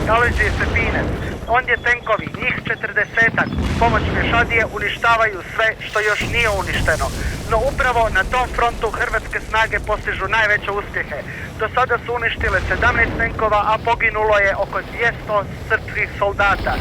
nalazi se Pinec. Ondje tenkovi, njih 40-ak, uz pomoć pješadije uništavaju sve što još nije uništeno. No upravo na tom frontu hrvatske snage postižu najveće uspjehe. Do sada su uništile 17 tenkova, a poginulo je oko 200 srpskih soldata.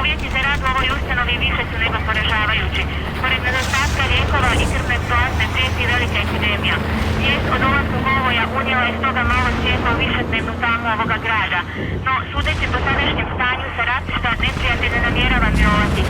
Uvjeti za rad u ovoj ustanovi više su nego poražavajući. Pored nedostatka lijekova i krvne plazme prijeti velika epidemija. Vijest o dolasku Govoja unijela je stoga malo svjetlo u višednevnu tamu ovoga grada. No, sudeći po sadašnjem stanju sa ratišta, neprijatelj ne namjerava mirovati.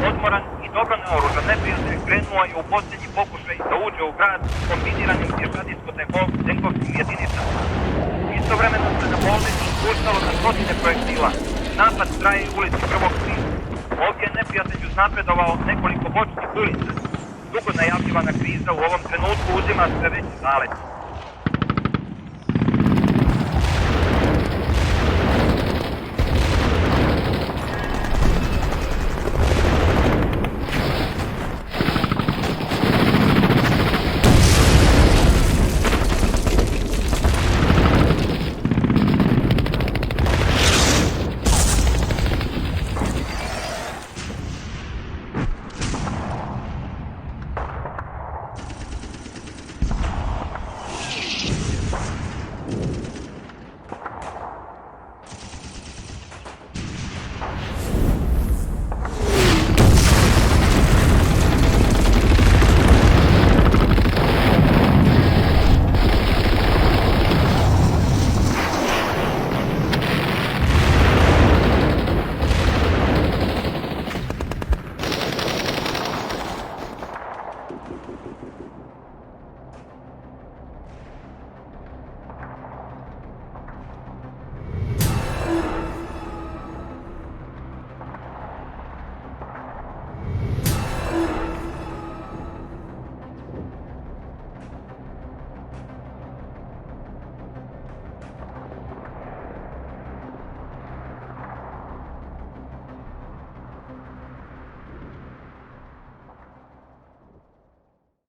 Odmoran i dobro naoružan neprijatelj krenuo je u posljednji pokušaj da uđe u grad kombiniranim pješadijsko-tenkovskim jedinicama. Istovremeno se na bolnicu spuštalo na stotine projektila. Napad traje u ulici Prvog svijeta. Ovdje je neprijatelj uznapredovao nekoliko bočnih ulica. Dugo najavljivana kriza u ovom trenutku uzima sve veći zalet.